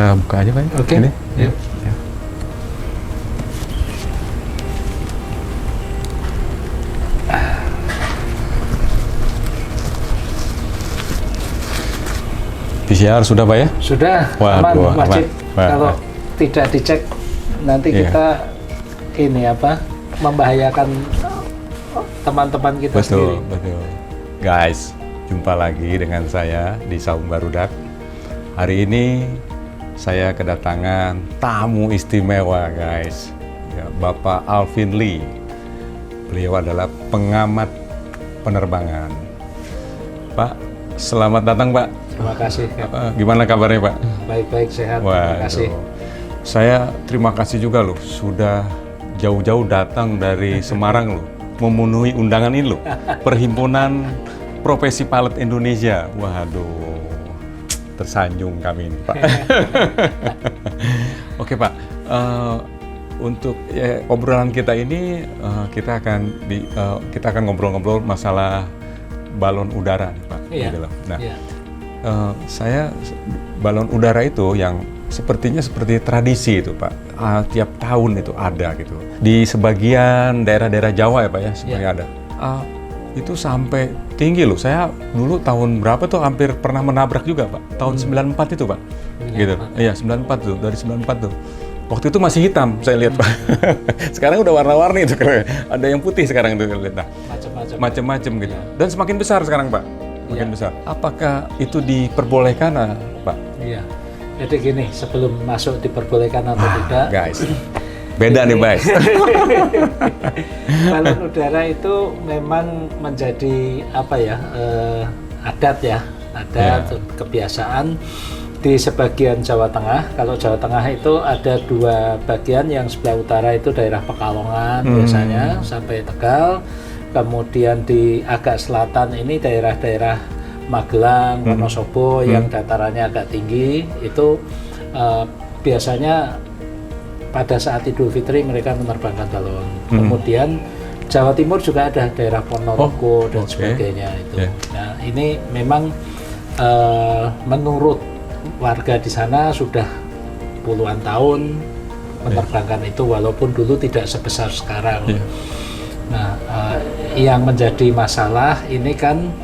kita buka aja Pak. Oke. Ini. Ya. Ya. PCR sudah Pak ya? Sudah, Waduh, aman, wajib. aman. Kalau tidak dicek nanti Iya. kita ini apa membahayakan teman-teman kita sendiri. Betul. Guys, jumpa lagi dengan saya di Saung Barudak. Hari ini saya kedatangan tamu istimewa, guys. Ya, Bapak Alvin Lee. Beliau adalah pengamat penerbangan. Pak, selamat datang, Pak. Terima kasih. Gimana kabarnya, Pak? Baik-baik, sehat. Terima kasih. Saya terima kasih juga loh, sudah jauh-jauh datang dari Semarang loh, memenuhi undangan ini loh, Perhimpunan Profesi Pilot Indonesia. Waduh, tersanjung kami ini, Pak. Oke, Pak. Untuk obrolan kita ini, kita akan ngobrol-ngobrol masalah balon udara, nih, Pak. Iya. Gitu loh. Nah, Iya. saya balon udara itu yang sepertinya seperti tradisi itu Pak, tiap tahun itu ada gitu. Di sebagian daerah-daerah Jawa ya Pak ya, sebenarnya ada. Itu sampai tinggi loh. Saya dulu tahun berapa tuh hampir pernah menabrak juga Pak. Tahun 94 itu Pak. Gitu. Iya 94 tuh, dari 94 tuh. Waktu itu masih hitam saya lihat Pak. Sekarang udah warna-warni itu keren. Ada yang putih sekarang itu lihat. Nah, macam-macam gitu. Dan semakin besar sekarang Pak. Makin besar. Apakah itu diperbolehkan, Pak? Iya. Jadi gini, sebelum masuk diperbolehkan atau tidak, guys, beda nih, guys. balon udara itu memang menjadi apa ya, adat ya, kebiasaan di sebagian Jawa Tengah. Kalau Jawa Tengah itu ada dua bagian, yang sebelah utara itu daerah Pekalongan biasanya sampai Tegal. Kemudian di agak selatan ini daerah-daerah Magelang, Wonosobo yang datarannya agak tinggi, itu biasanya pada saat Idul Fitri mereka menerbangkan balon. Kemudian Jawa Timur juga ada daerah Ponorogo dan sebagainya itu. Nah ini memang menurut warga di sana sudah puluhan tahun menerbangkan itu, walaupun dulu tidak sebesar sekarang. Nah, yang menjadi masalah ini kan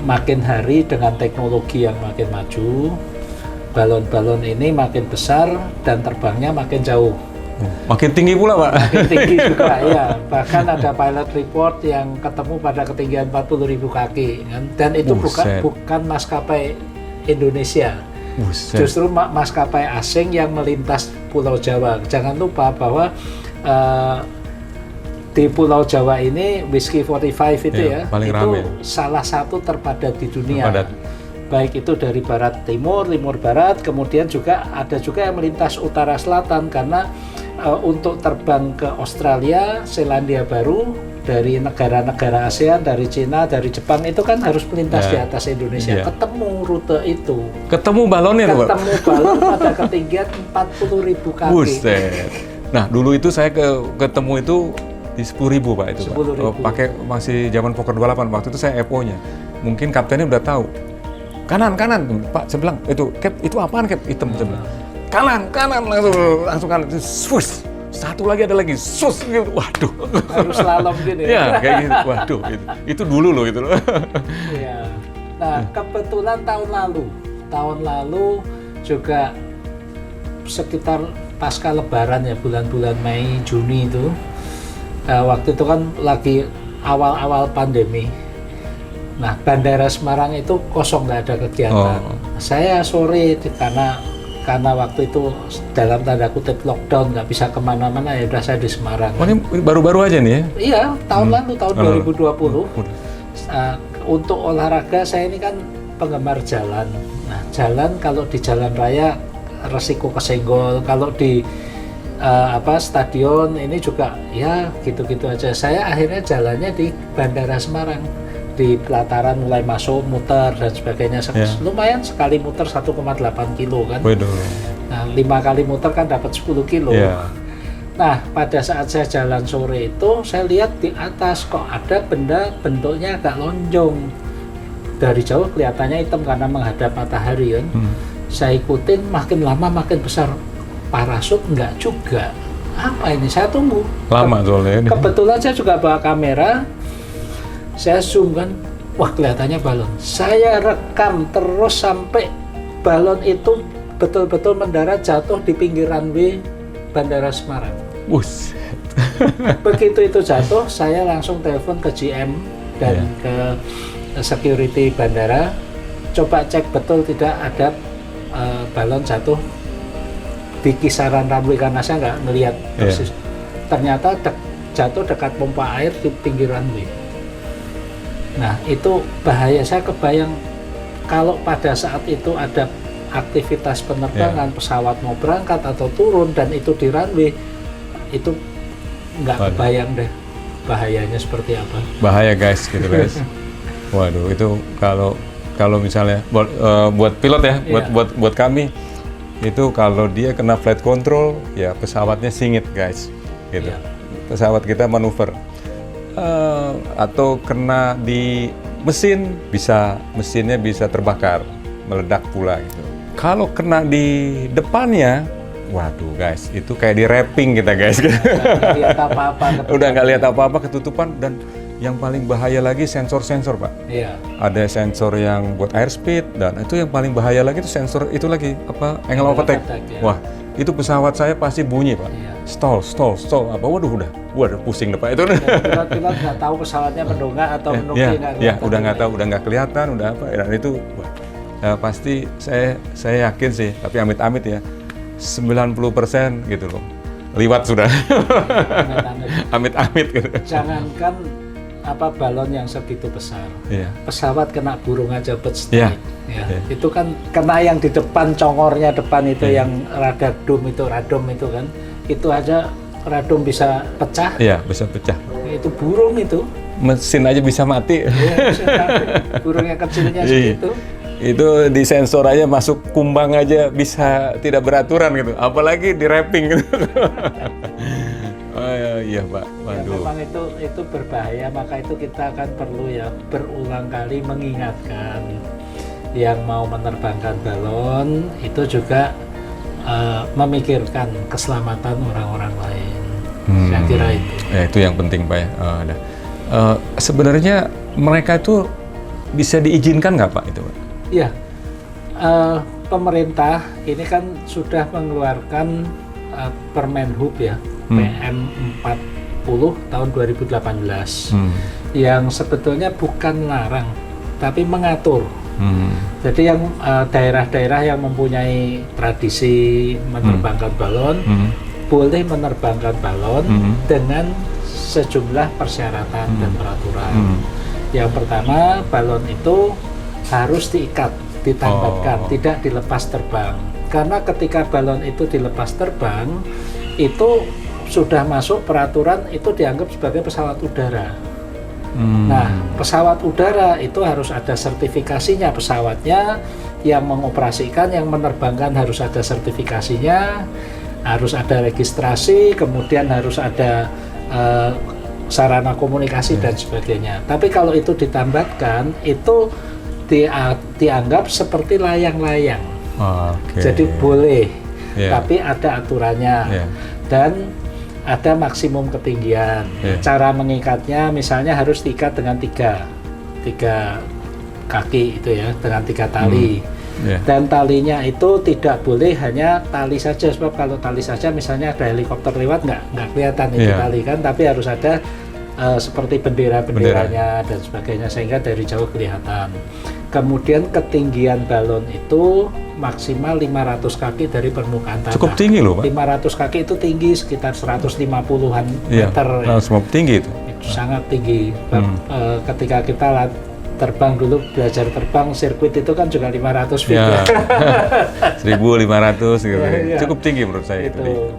makin hari dengan teknologi yang makin maju, balon-balon ini makin besar dan terbangnya makin jauh. Makin tinggi pula, Pak. Makin tinggi juga, ya. Bahkan ada pilot report yang ketemu pada ketinggian 40.000 kaki, kan? Dan itu bukan maskapai Indonesia. Justru maskapai asing yang melintas Pulau Jawa. Jangan lupa bahwa di Pulau Jawa ini Whiskey 45 itu paling itu rame. Salah satu terpadat di dunia. Terpadat. Baik itu dari barat timur, timur barat, kemudian ada juga yang melintas utara selatan, karena untuk terbang ke Australia, Selandia Baru, dari negara-negara ASEAN, dari Cina, dari Jepang, itu kan harus melintas di atas Indonesia. Ketemu rute itu. Ketemu balonnya, Pak? Ketemu balon pada ketinggian 40.000 kaki. Buset. Nah, dulu itu saya ketemu itu di 10.000 Pak itu, 10.000. Pak. Pakai masih zaman Fokker 28 waktu itu saya EPO-nya. Mungkin kaptennya udah tahu. Kanan Pak, saya bilang itu apaan Cap? Hitam saya bilang. Kanan langsung kanan. Swus. Satu lagi ada lagi. Sus. Waduh. Harus slalom gini. Ya, kayak gitu. Waduh, itu dulu loh itu loh. Iya. Nah, kebetulan tahun lalu juga sekitar pasca Lebaran ya, bulan-bulan Mei Juni itu. Waktu itu kan lagi awal-awal pandemi. Nah, Bandara Semarang itu kosong, nggak ada kegiatan. Saya sore karena waktu itu dalam tanda kutip lockdown, nggak bisa kemana-mana, ya udah saya di Semarang. Ini baru-baru aja nih ya? Iya, tahun lalu, tahun 2020. Untuk olahraga saya ini kan penggemar jalan. Nah, jalan kalau di jalan raya resiko kesenggol, kalau di stadion ini juga ya gitu-gitu aja. Saya akhirnya jalannya di Bandara Semarang, di pelataran mulai masuk, muter dan sebagainya. Lumayan sekali muter 1,8 kilo kan. Nah, 5 kali muter kan dapat 10 kilo. Nah, pada saat saya jalan sore itu, saya lihat di atas kok ada benda bentuknya agak lonjong. Dari jauh kelihatannya hitam karena menghadap matahari kan. Saya ikutin, makin lama makin besar. Parasut enggak juga. Apa ini? Saya tunggu. Lama soalnya ini. Kebetulan saya juga bawa kamera. Saya zoom kan, wah kelihatannya balon. Saya rekam terus sampai balon itu betul-betul mendarat jatuh di pinggir runway Bandara Semarang. Bus. Begitu itu jatuh, saya langsung telepon ke GM dan ke security bandara. Coba cek betul tidak ada balon jatuh di kisaran runway karena saya nggak ngelihat persis. Ternyata jatuh dekat pompa air di pinggir runway. Nah itu bahaya. Saya kebayang kalau pada saat itu ada aktivitas penerbangan, pesawat mau berangkat atau turun dan itu di runway, itu nggak kebayang deh bahayanya seperti apa. Bahaya guys, gitu guys. Waduh, itu kalau misalnya buat pilot ya, buat kami itu kalau dia kena flight control, ya pesawatnya singit guys, gitu. Pesawat kita manuver. Atau kena di mesinnya bisa terbakar, meledak pula gitu. Kalau kena di depannya, waduh guys, itu kayak di wrapping kita guys. Nggak lihat apa-apa. Udah nggak lihat apa-apa, ketutupan. Dan yang paling bahaya lagi sensor-sensor Pak. Iya. Ada sensor yang buat airspeed, dan itu yang paling bahaya lagi itu sensor itu lagi apa, angle of attack. Wah, itu pesawat saya pasti bunyi Pak. Iya. Stall apa, waduh udah pusing depan itu. Pilot nggak tahu pesawatnya mendongak atau menukik, udah nggak tahu, udah nggak kelihatan, udah apa, dan itu wah, pasti saya yakin sih, tapi amit-amit ya 90% gitu loh, liwat sudah. Amit-amit gitu. Jangankan apa balon yang segitu besar, pesawat kena burung aja strike. Itu kan kena yang di depan, congornya depan itu yang radom itu kan, itu aja radom bisa pecah. Iya, bisa pecah. Itu burung itu. Mesin aja bisa mati. Burung yang kecilnya segitu. Itu di sensor aja masuk kumbang aja bisa tidak beraturan gitu, apalagi di wrapping gitu. Oh iya Pak, waduh. Ya, memang itu berbahaya, maka itu kita akan perlu ya berulang kali mengingatkan yang mau menerbangkan balon itu juga memikirkan keselamatan orang-orang lain. Saya kira itu. Ya, itu yang penting Pak ya. Sebenarnya mereka itu bisa diizinkan nggak Pak itu Pak? Iya, pemerintah ini kan sudah mengeluarkan Permenhub ya, PM 40 tahun 2018 yang sebetulnya bukan larang tapi mengatur. Jadi yang daerah-daerah yang mempunyai tradisi menerbangkan balon boleh menerbangkan balon dengan sejumlah persyaratan dan peraturan. Yang pertama, balon itu harus diikat, ditambahkan, tidak dilepas terbang. Karena ketika balon itu dilepas terbang, itu sudah masuk peraturan itu dianggap sebagai pesawat udara. Nah, pesawat udara itu harus ada sertifikasinya pesawatnya, yang mengoperasikan, yang menerbangkan harus ada sertifikasinya, harus ada registrasi, kemudian harus ada sarana komunikasi dan sebagainya. Tapi kalau itu ditambahkan, itu dianggap seperti layang-layang. Jadi boleh, tapi ada aturannya dan ada maksimum ketinggian. Cara mengikatnya misalnya harus diikat dengan tiga kaki itu ya, dengan 3 tali. Dan talinya itu tidak boleh hanya tali saja, sebab kalau tali saja misalnya ada helikopter lewat nggak kelihatan itu tali kan, tapi harus ada seperti bendera-benderanya dan sebagainya sehingga dari jauh kelihatan. Kemudian ketinggian balon itu maksimal 500 kaki dari permukaan tanah. Cukup tinggi loh Pak. 500 kaki itu tinggi, sekitar 150-an meter. Tinggi itu. Itu sangat tinggi. Ketika kita terbang dulu, belajar terbang sirkuit itu kan juga 500 feet. 1.500 gitu. Cukup tinggi menurut saya itu.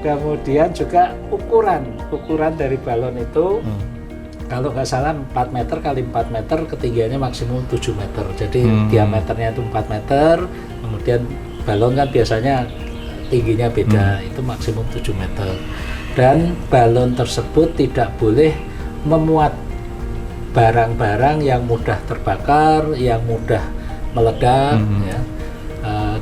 Kemudian juga ukuran dari balon itu kalau nggak salah 4 meter kali 4 meter, ketinggiannya maksimum 7 meter. Jadi diameternya itu 4 meter, kemudian balon kan biasanya tingginya beda, itu maksimum 7 meter. Dan balon tersebut tidak boleh memuat barang-barang yang mudah terbakar, yang mudah meledak.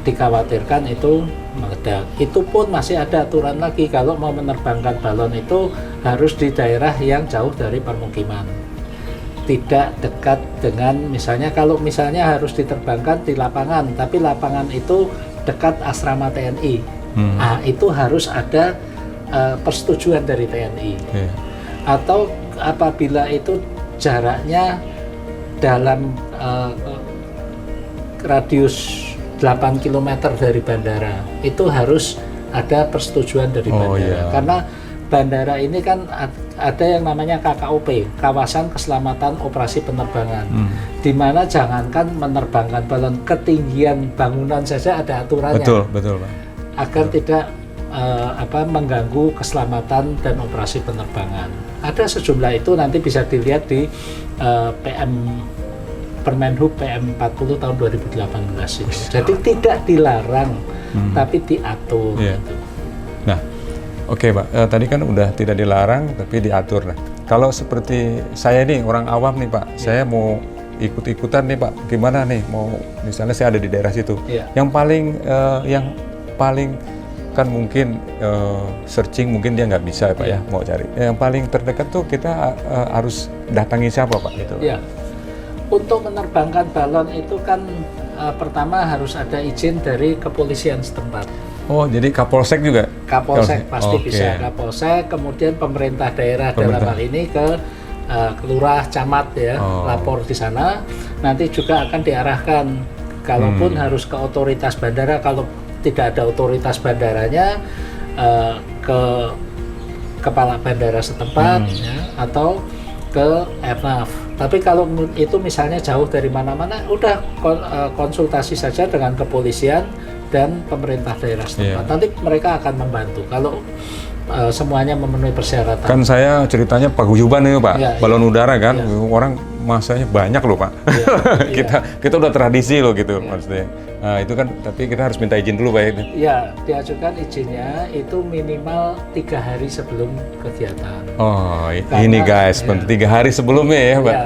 dikhawatirkan itu meledak. Itu pun masih ada aturan lagi, kalau mau menerbangkan balon itu harus di daerah yang jauh dari permukiman, tidak dekat dengan, misalnya kalau misalnya harus diterbangkan di lapangan, tapi lapangan itu dekat asrama TNI, nah itu harus ada persetujuan dari TNI. Atau apabila itu jaraknya dalam radius 8 km dari bandara, itu harus ada persetujuan dari bandara. Karena bandara ini kan ada yang namanya KKOP, Kawasan Keselamatan Operasi Penerbangan, di mana jangankan menerbangkan balon, ketinggian bangunan saja ada aturannya. Betul Pak. Agar tidak mengganggu keselamatan dan operasi penerbangan. Ada sejumlah itu, nanti bisa dilihat di Permenhub PM 40 tahun 2018 itu. Jadi tidak dilarang, tapi diatur. Gitu. Nah, oke Pak. Tadi kan udah tidak dilarang, tapi diatur. Nah, kalau seperti saya nih orang awam nih Pak, saya mau ikut-ikutan nih Pak. Gimana nih? Mau misalnya saya ada di daerah situ. Yang paling kan mungkin searching mungkin dia nggak bisa Pak ya mau cari. Yang paling terdekat tuh kita harus datangi siapa Pak gitu? Untuk menerbangkan balon itu kan pertama harus ada izin dari kepolisian setempat. Oh, jadi Kapolsek juga? Kapolsek pasti bisa. Kapolsek, kemudian pemerintah daerah dalam hal ini ke kelurah, camat ya, lapor di sana. Nanti juga akan diarahkan, kalaupun harus ke otoritas bandara, kalau tidak ada otoritas bandaranya, ke kepala bandara setempat ya, atau ke Airnav. Tapi kalau itu misalnya jauh dari mana-mana, udah konsultasi saja dengan kepolisian dan pemerintah daerah setempat. Nanti mereka akan membantu kalau semuanya memenuhi persyaratan. Kan saya ceritanya paguyuban itu Pak, balon udara kan, orang masanya banyak loh Pak. Kita udah tradisi loh gitu maksudnya. Nah, itu kan, tapi kita harus minta izin dulu Pak itu. Ya, diajukan izinnya itu minimal 3 hari sebelum kegiatan. Oh, ini guys, 3 hari sebelumnya ya Pak.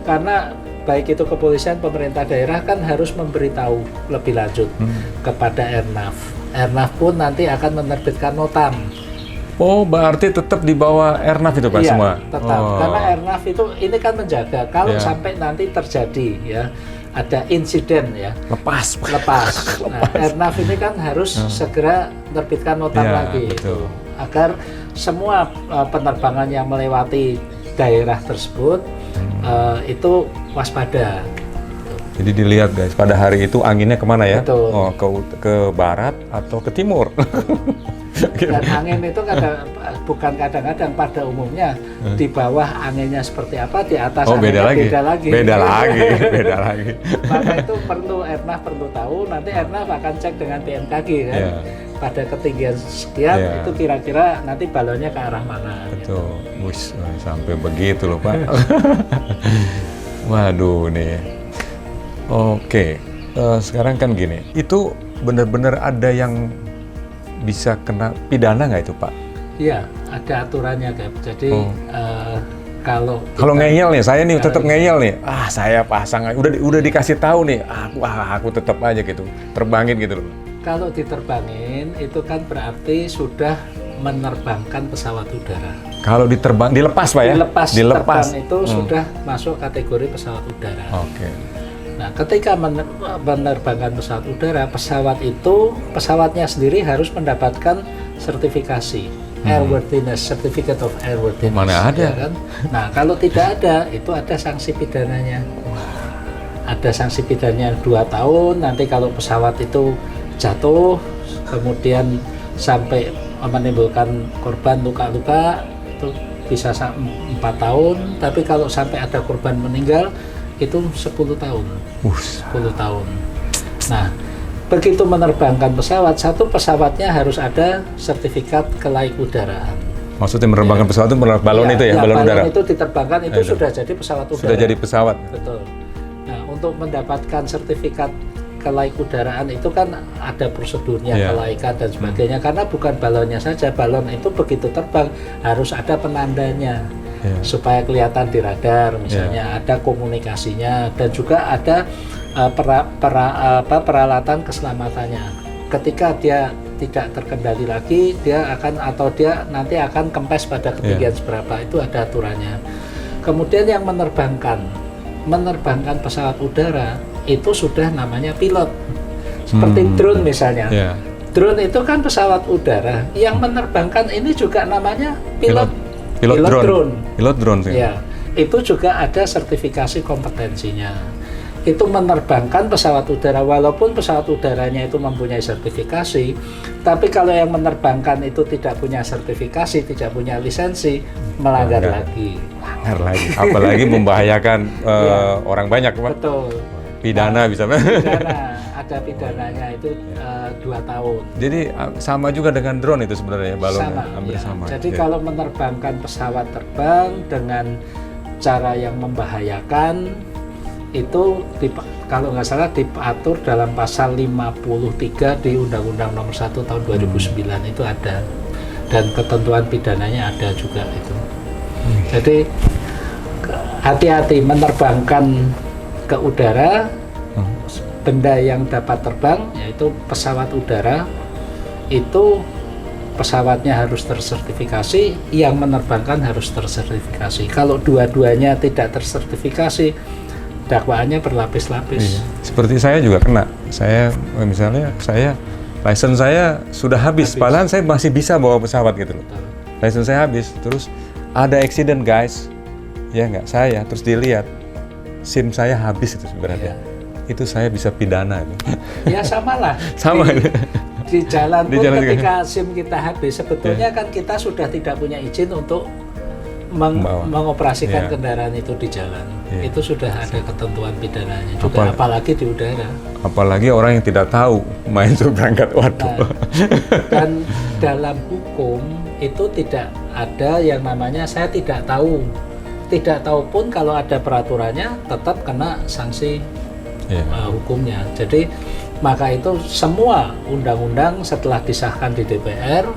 Karena baik itu kepolisian, pemerintah daerah kan harus memberitahu lebih lanjut kepada Airnav. Airnav pun nanti akan menerbitkan notam. Oh, berarti tetap di bawah Airnav itu Pak semua? Iya, tetap. Karena Airnav itu ini kan menjaga kalau sampai nanti terjadi ya ada insiden ya. Lepas. Nah, Airnav ini kan harus segera menerbitkan notam lagi. Betul. Agar semua penerbangan yang melewati daerah tersebut itu waspada. Jadi dilihat guys, pada hari itu anginnya kemana ya? Betul. Oh, ke barat atau ke timur? Dan angin itu bukan kadang-kadang, pada umumnya di bawah anginnya seperti apa, di atas anginnya beda lagi. Beda lagi. Maka itu perlu Airnav perlu tahu, nanti Airnav akan cek dengan BMKG kan. Pada ketinggian sekian itu kira-kira nanti balonnya ke arah mana. Betul. Gitu. Sampai begitu loh Pak. Waduh nih. Oke. Sekarang kan gini, itu benar-benar ada yang bisa kena pidana nggak itu Pak? Iya, ada aturannya Gap. Jadi kalau ngeyel nih, saya nih tetap ngeyel nih. Saya pasang, udah dikasih tahu nih. Aku tetap aja gitu, terbangin gitu loh. Kalau diterbangin itu kan berarti sudah menerbangkan pesawat udara. Kalau dilepas Pak ya? Dilepas terbang itu sudah masuk kategori pesawat udara. Oke. Nah, ketika menerbangkan pesawat udara, pesawatnya sendiri harus mendapatkan sertifikasi airworthiness, certificate of airworthiness. Mana ada? Ya kan? Nah, kalau tidak ada, itu ada sanksi pidananya. Ada sanksi pidananya 2 tahun. Nanti kalau pesawat itu jatuh, kemudian sampai menimbulkan korban luka-luka, itu bisa 4 tahun. Tapi kalau sampai ada korban meninggal, itu 10 tahun. 10 tahun. Nah, begitu menerbangkan pesawat, satu pesawatnya harus ada sertifikat kelaikudaraan. Maksudnya menerbangkan pesawat itu balon itu ya, balon udara. Balon itu diterbangkan itu sudah jadi pesawat udara. Sudah jadi pesawat. Betul. Nah, untuk mendapatkan sertifikat kelaikudaraan itu kan ada prosedurnya, kelaikan dan sebagainya. Karena bukan balonnya saja, balon itu begitu terbang harus ada penandanya. Supaya kelihatan di radar misalnya, ada komunikasinya, dan juga ada peralatan keselamatannya. Ketika dia tidak terkendali lagi, dia nanti akan kempes pada ketinggian seberapa, itu ada aturannya. Kemudian yang menerbangkan pesawat udara itu sudah namanya pilot. Seperti drone misalnya. Drone itu kan pesawat udara, yang menerbangkan ini juga namanya pilot drone. Pilot drone sih. Ya, itu juga ada sertifikasi kompetensinya. Itu menerbangkan pesawat udara, walaupun pesawat udaranya itu mempunyai sertifikasi, tapi kalau yang menerbangkan itu tidak punya sertifikasi, tidak punya lisensi, melanggar lagi. Apalagi membahayakan orang banyak, Pak. Betul. Pidana bisa. Pidana, ada pidananya itu 2 tahun. Jadi sama juga dengan drone itu sebenarnya balonnya, hampir sama. Jadi kalau menerbangkan pesawat terbang dengan cara yang membahayakan, itu kalau nggak salah diatur dalam pasal 53 di Undang-Undang Nomor 1 Tahun 2009 itu ada, dan ketentuan pidananya ada juga itu. Jadi hati-hati menerbangkan ke udara benda yang dapat terbang, yaitu pesawat udara, itu pesawatnya harus tersertifikasi, yang menerbangkan harus tersertifikasi. Kalau dua-duanya tidak tersertifikasi, dakwaannya berlapis-lapis. Seperti saya juga kena. License saya sudah habis. Padahal saya masih bisa bawa pesawat gitu loh. License saya habis, terus ada accident guys, ya nggak saya, terus dilihat SIM saya habis itu sebenarnya. Itu saya bisa pidana itu. Ya samalah. Sama. Di jalan pun ketika SIM kita habis, sebetulnya kan kita sudah tidak punya izin untuk mengoperasikan kendaraan itu di jalan. Itu sudah ada ketentuan pidananya juga, apalagi di udara. Apalagi orang yang tidak tahu main berangkat, waduh. Dan dalam hukum itu tidak ada yang namanya saya tidak tahu. Tidak tahu pun kalau ada peraturannya tetap kena sanksi hukumnya. Jadi maka itu semua undang-undang setelah disahkan di DPR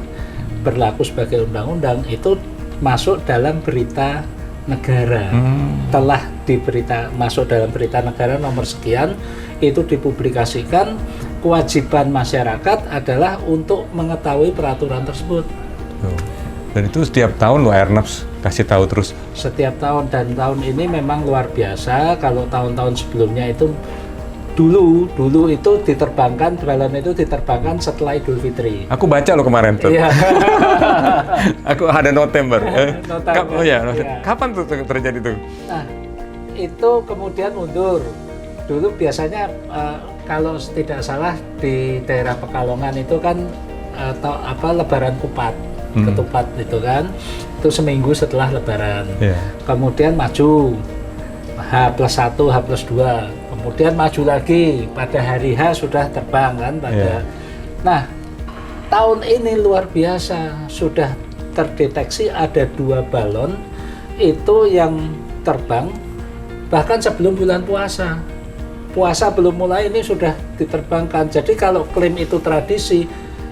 berlaku sebagai undang-undang itu masuk dalam berita negara. Telah masuk dalam berita negara nomor sekian, itu dipublikasikan. Kewajiban masyarakat adalah untuk mengetahui peraturan tersebut. Dan itu setiap tahun loh Airnav kasih tahu terus. Setiap tahun, dan tahun ini memang luar biasa. Kalau tahun-tahun sebelumnya itu dulu itu balon itu diterbangkan setelah Idul Fitri. Aku baca loh kemarin tuh. Iya. Aku ada November. Kapan tuh terjadi tuh? Nah, itu kemudian mundur. Dulu biasanya kalau tidak salah di daerah Pekalongan itu kan Lebaran Kupat, ketupat itu kan. Itu seminggu setelah Lebaran. Kemudian maju H+1, H+2. Kemudian maju lagi pada hari H sudah terbang kan Nah, tahun ini luar biasa, sudah terdeteksi ada 2 balon itu yang terbang bahkan sebelum bulan puasa. Puasa belum mulai ini sudah diterbangkan. Jadi kalau klaim itu tradisi,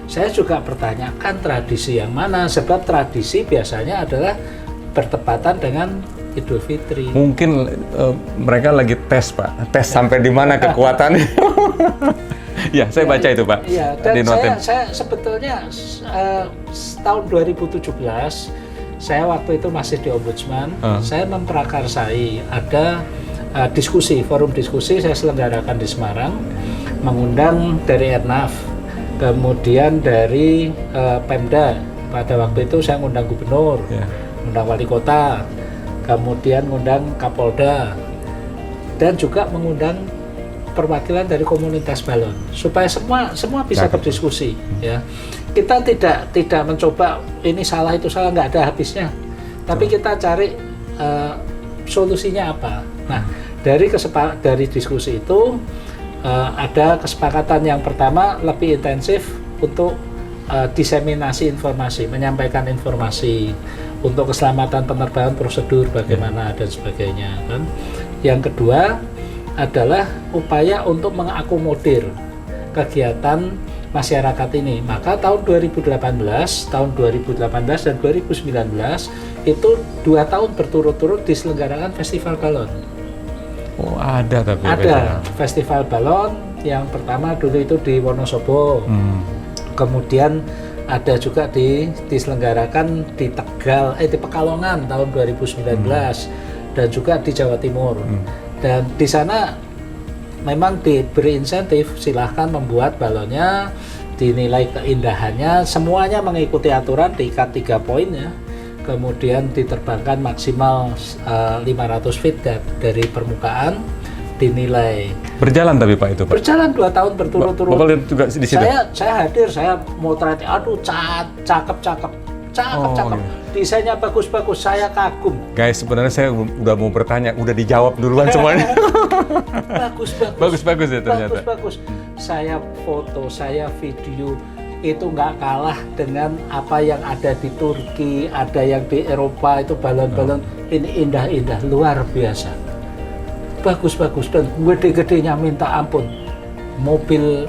saya juga pertanyakan tradisi yang mana, sebab tradisi biasanya adalah bertepatan dengan Idul Fitri. Mungkin mereka lagi tes, Pak. Tes sampai di mana kekuatannya. Ya, saya baca itu, Pak. Iya, dan saya sebetulnya tahun 2017, saya waktu itu masih di Ombudsman, saya memprakarsai ada forum diskusi saya selenggarakan di Semarang, mengundang dari Airnav, kemudian dari Pemda. Pada waktu itu saya ngundang gubernur, ngundang wali kota, kemudian mengundang Kapolda, dan juga mengundang perwakilan dari komunitas balon supaya semua bisa berdiskusi. Ya, kita tidak mencoba ini salah itu salah, nggak ada habisnya, tapi kita cari solusinya apa. Nah, dari diskusi itu ada kesepakatan yang pertama lebih intensif untuk diseminasi informasi, menyampaikan informasi untuk keselamatan penerbangan, prosedur bagaimana dan sebagainya kan. Yang kedua adalah upaya untuk mengakomodir kegiatan masyarakat ini. Maka tahun 2018 dan 2019 itu 2 tahun berturut-turut diselenggarakan festival balon. Oh, ada tapi Ada biasanya. festival balon yang pertama dulu itu di Wonosobo. Hmm. Kemudian ada juga diselenggarakan di Tegal, di Pekalongan tahun 2019 dan juga di Jawa Timur. Dan di sana memang diberi insentif, silahkan membuat balonnya, dinilai keindahannya, semuanya mengikuti aturan, diikat 3 poin ya. Kemudian diterbangkan maksimal 500 feet dari permukaan, dinilai. Berjalan tapi Pak itu Pak. Berjalan 2 tahun berturut-turut. Bapak lihat juga di situ. Saya hadir, saya motret, aduh cakep. gitu. Desainnya bagus-bagus, saya kagum. Guys, sebenarnya saya udah mau bertanya, udah dijawab duluan semuanya. Bagus ya ternyata. Bagus. Saya foto, saya video, itu nggak kalah dengan apa yang ada di Turki, ada yang di Eropa, itu balon-balon ini indah-indah, luar biasa. Bagus, dan gede-gedenya minta ampun. Mobil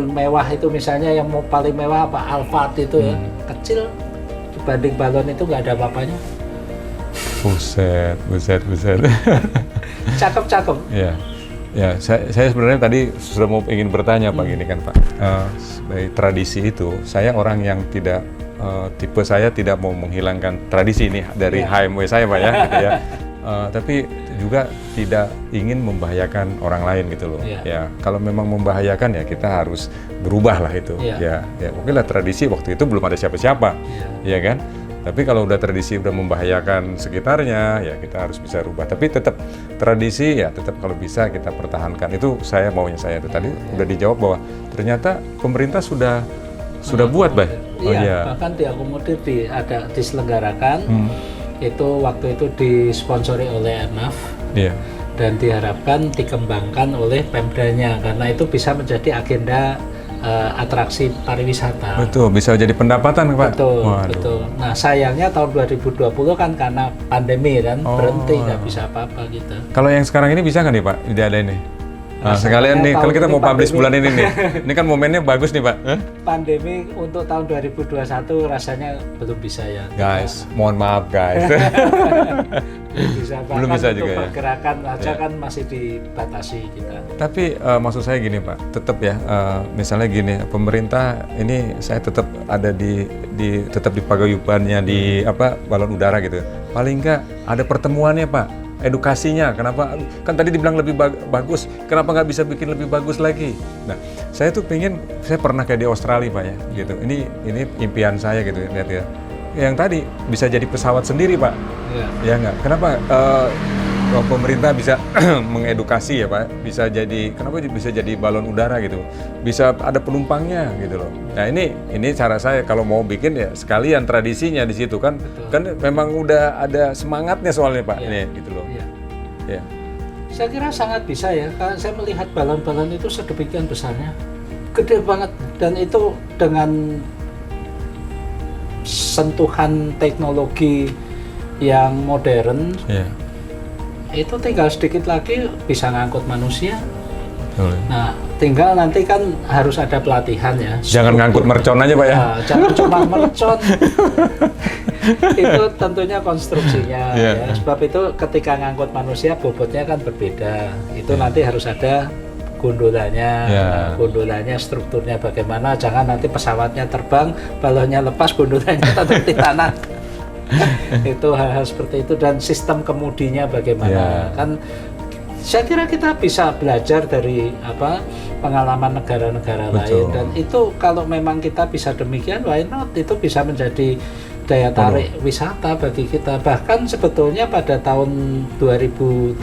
mewah itu misalnya yang paling mewah apa Alphard itu ya, kecil dibanding balon itu nggak ada apa-apanya. Buset. Cakep. Ya, saya sebenarnya tadi sudah mau ingin bertanya Pak gini kan Pak. Sebagai tradisi itu, saya orang yang tidak tipe saya tidak mau menghilangkan tradisi ini dari HMW saya Pak ya, gitu ya. Tapi juga tidak ingin membahayakan orang lain gitu loh. Ya, kalau memang membahayakan ya kita harus berubah lah itu. Ya, mungkin lah tradisi waktu itu belum ada siapa-siapa, ya kan. Tapi kalau udah tradisi udah membahayakan sekitarnya, ya kita harus bisa rubah. Tapi tetap tradisi ya tetap kalau bisa kita pertahankan. Itu maunya saya itu tadi udah dijawab bahwa ternyata pemerintah sudah buat, Bay. Bahkan diakomodir diselenggarakan. Itu waktu itu disponsori oleh Airnav. Dan diharapkan dikembangkan oleh Pemdanya karena itu bisa menjadi agenda atraksi pariwisata. Betul, bisa jadi pendapatan Pak. Betul. Nah sayangnya tahun 2020 kan karena pandemi kan berhenti, nggak bisa apa-apa gitu. Kalau yang sekarang ini bisa nggak nih Pak? Tidak ada ini. Nah, sekalian nih, kalau kita mau publish bulan ini nih, ini kan momennya bagus nih Pak. Pandemi untuk tahun 2021 rasanya belum bisa ya. Guys, mohon maaf guys. Belum bisa juga ya. Pergerakan aja kan masih dibatasi kita. Tapi maksud saya gini Pak, tetap ya, misalnya gini, pemerintah ini saya tetap ada tetap di paguyubannya di balon udara gitu. Paling nggak ada pertemuannya Pak. Edukasinya, kenapa kan tadi dibilang lebih bagus, kenapa nggak bisa bikin lebih bagus lagi? Nah, saya tuh saya pernah kayak di Australia Pak ya, gitu. Ini impian saya gitu, lihat ya. Yang tadi bisa jadi pesawat sendiri Pak, ya nggak? Kenapa pemerintah bisa mengedukasi ya Pak? Kenapa bisa jadi balon udara gitu? Bisa ada penumpangnya gitu loh. Nah ini cara saya kalau mau bikin ya sekalian tradisinya di situ kan. Betul. Kan memang udah ada semangatnya soalnya Pak ini gitu loh. Ya. Saya kira sangat bisa ya. Karena saya melihat balon-balon itu sedemikian besarnya, gede banget dan itu dengan sentuhan teknologi yang modern. Itu tinggal sedikit lagi bisa ngangkut manusia. Nah, tinggal nanti kan harus ada pelatihan ya. Jangan ngangkut mercon aja Pak ya. Jangan cuma mercon. Itu tentunya konstruksinya. Ya. Sebab itu ketika ngangkut manusia bobotnya kan berbeda. Itu nanti harus ada gondolanya. Nah, gondolanya strukturnya bagaimana? Jangan nanti pesawatnya terbang, balonnya lepas, gondolanya tetap di tanah. Itu hal-hal seperti itu dan sistem kemudinya bagaimana kan saya kira kita bisa belajar dari pengalaman negara-negara lain dan itu kalau memang kita bisa demikian why not, itu bisa menjadi daya tarik wisata bagi kita. Bahkan sebetulnya pada tahun 2018-19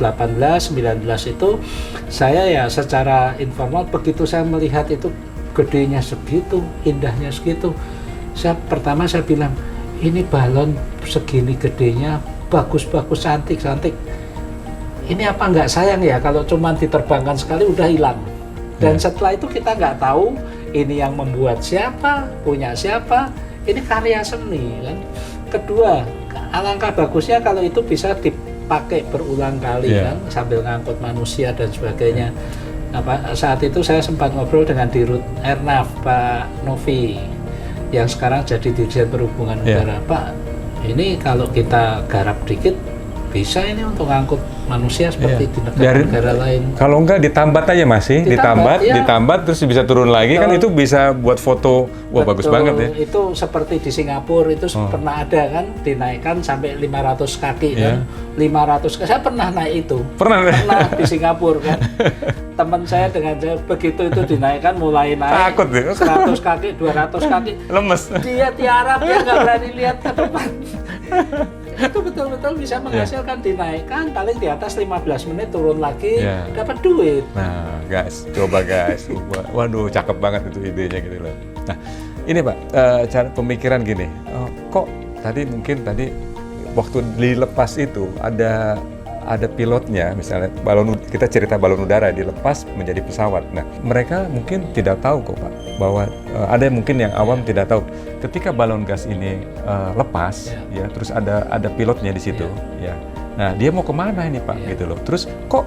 itu saya ya secara informal begitu saya melihat itu gedenya segitu, indahnya segitu, pertama saya bilang ini balon segini gedenya, bagus-bagus, cantik. Ini apa nggak sayang ya kalau cuma diterbangkan sekali udah hilang. Dan setelah itu kita nggak tahu ini yang membuat siapa, punya siapa, ini karya seni kan. Kedua, alangkah bagusnya kalau itu bisa dipakai berulang kali kan, sambil ngangkut manusia dan sebagainya. Saat itu saya sempat ngobrol dengan Dirut Airnav, Pak Novi, yang sekarang jadi Dirjen Perhubungan Udara. Pak, ini kalau kita garap dikit bisa ini untuk ngangkut manusia seperti di negara-negara lain. Kalau enggak ditambat aja masih, ditambat terus bisa turun lagi kan itu bisa buat foto. Wah, bagus banget ya. Itu seperti di Singapura itu pernah ada kan dinaikkan sampai 500 kaki kan. 500 kaki. Saya pernah naik itu. Pernah di Singapura kan. Teman saya dengan saya begitu itu dinaikkan mulai naik. Takut ya. 100 kaki, 200 kaki. Lemes. Dia tiarap, dia nggak berani lihat ke depan. Itu betul-betul bisa menghasilkan dinaikkan paling di atas 15 menit turun lagi dapat duit. Nah guys, coba guys. Waduh, cakep banget itu idenya gitu loh. Nah ini Pak, cara pemikiran gini, kok tadi waktu dilepas itu ada pilotnya, misalnya kita cerita balon udara dilepas menjadi pesawat. Nah, mereka mungkin tidak tahu kok Pak, bahwa ada mungkin yang awam tidak tahu. Ketika balon gas ini lepas, ya, terus ada pilotnya di situ, ya. Nah, dia mau kemana ini Pak, gitu loh. Terus kok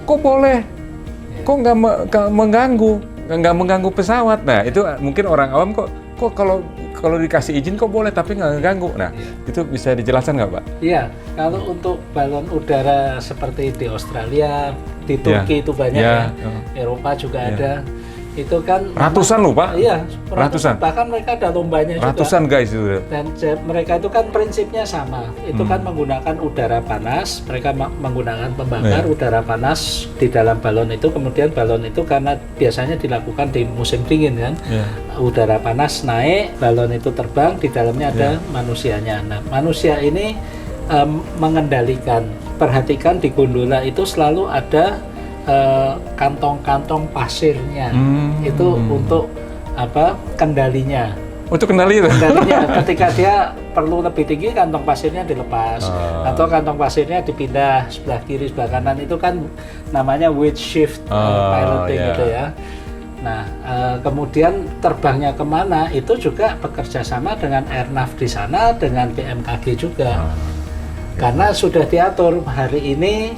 boleh, kok nggak mengganggu pesawat. Nah, itu mungkin orang awam kok kalau dikasih izin kok boleh tapi nggak ngeganggu. Nah, itu bisa dijelaskan nggak Pak? Iya, kalau untuk balon udara seperti di Australia, di Turki itu banyak Eropa juga ada. Itu kan ratusan loh Pak? Iya, ratusan. Bahkan mereka ada lombanya ratusan juga. Guys itu. Dan mereka itu kan prinsipnya sama. Itu kan menggunakan udara panas, mereka menggunakan pembakar udara panas di dalam balon itu. Kemudian balon itu karena biasanya dilakukan di musim dingin kan. Udara panas naik, balon itu terbang, di dalamnya ada manusianya. Nah, manusia ini mengendalikan. Perhatikan di gondola itu selalu ada kantong-kantong pasirnya. Itu untuk kendalinya. Untuk kendali itu? Kendalinya ketika dia perlu lebih tinggi, kantong pasirnya dilepas atau kantong pasirnya dipindah sebelah kiri sebelah kanan. Itu kan namanya weight shift piloting gitu ya. Nah, kemudian terbangnya kemana itu juga bekerja sama dengan Airnav di sana, dengan BMKG juga. Karena sudah diatur hari ini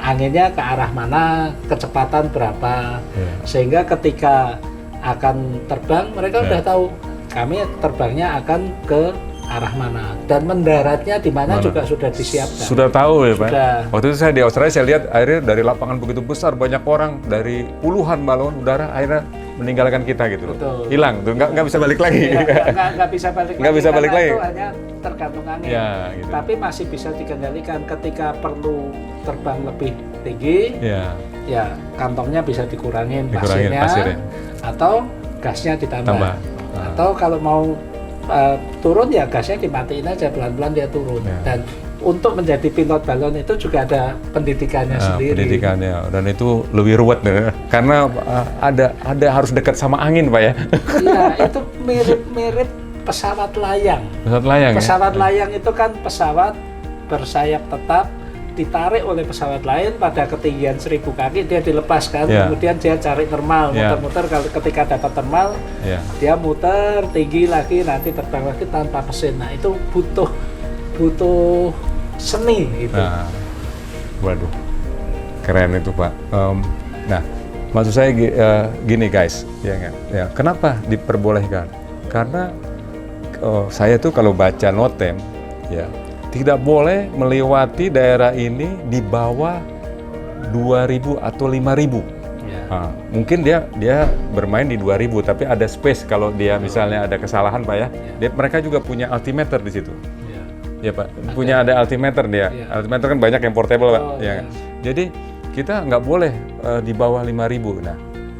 anginnya ke arah mana, kecepatan berapa, sehingga ketika akan terbang mereka udah tahu kami terbangnya akan ke arah mana dan mendaratnya di mana juga sudah disiapkan. Sudah tahu ya Pak? Sudah. Waktu itu saya di Australia saya lihat akhirnya dari lapangan begitu besar banyak orang dari puluhan balon udara akhirnya meninggalkan kita gitu loh. Hilang tuh, nggak bisa balik lagi. Nggak bisa balik nggak bisa balik lagi. Itu hanya tergantung angin. Gitu. Tapi masih bisa dikendalikan ketika perlu terbang lebih tinggi. Ya kantongnya bisa dikurangin pasirnya. Atau gasnya ditambah. Atau kalau mau turun ya gasnya dimatiin aja, pelan-pelan dia turun. Dan untuk menjadi pilot balon itu juga ada pendidikannya sendiri. Pendidikannya, dan itu lebih ruwet karena ada harus dekat sama angin Pak ya. Iya, itu mirip pesawat layang. Pesawat layang itu kan pesawat bersayap tetap, ditarik oleh pesawat lain pada ketinggian 1000 kaki, dia dilepaskan, kemudian dia cari thermal, muter-muter, ketika dapat thermal, dia muter tinggi lagi, nanti terbang lagi tanpa mesin. Nah itu butuh seni itu. Nah, waduh, keren itu Pak. Nah, maksud saya gini guys, ya, kenapa diperbolehkan? Karena saya tuh kalau baca notem, ya, tidak boleh melewati daerah ini di bawah 2.000 atau 5.000. Nah, mungkin dia bermain di 2.000, tapi ada space kalau dia misalnya ada kesalahan Pak ya. Mereka juga punya altimeter di situ. Ya Pak, punya ada altimeter dia. Altimeter kan banyak yang portable Pak. Jadi kita nggak boleh di bawah 5.000.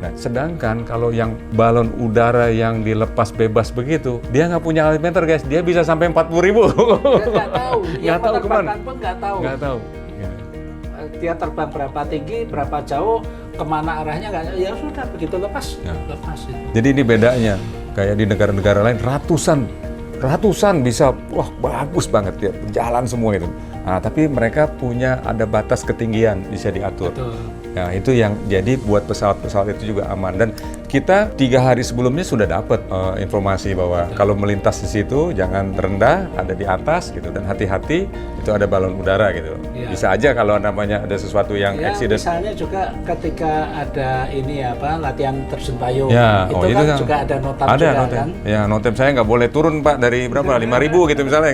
Nah, sedangkan kalau yang balon udara yang dilepas bebas begitu, dia nggak punya altimeter guys, dia bisa sampai 40.000. Dia nggak tahu. Nggak tahu kemana. Pun nggak tahu. Dia terbang berapa tinggi, berapa jauh, kemana arahnya nggak. Ya sudah begitu lepas itu. Jadi ini bedanya, kayak di negara-negara lain ratusan bisa, wah bagus banget ya, jalan semua itu. Nah, tapi mereka punya ada batas ketinggian bisa diatur. Nah, itu yang jadi buat pesawat-pesawat itu juga aman. Dan kita 3 hari sebelumnya sudah dapat informasi bahwa kalau melintas di situ jangan rendah, ada di atas gitu, dan hati-hati itu ada balon udara gitu. Bisa aja kalau namanya ada sesuatu yang accident. Misalnya juga ketika ada latihan terjun payung, itu kan juga ada notam juga kan? Ya, notam saya nggak boleh turun Pak dari berapa? 5.000 gitu misalnya.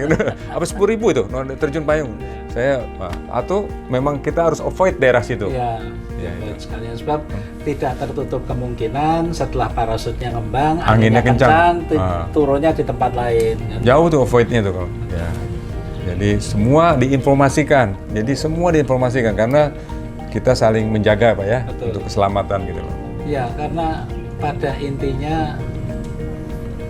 Apa 10.000 itu terjun payung? Saya atau memang kita harus avoid daerah situ. Ya, sekalian sebab tidak tertutup kemungkinan setelah parasutnya ngembang, Anginnya kencang. turunnya di tempat lain. Kan? Jauh tuh avoidnya tuh kalau. Ya. Jadi semua diinformasikan. Karena kita saling menjaga Pak ya. Betul. Untuk keselamatan gitu loh. Ya, karena pada intinya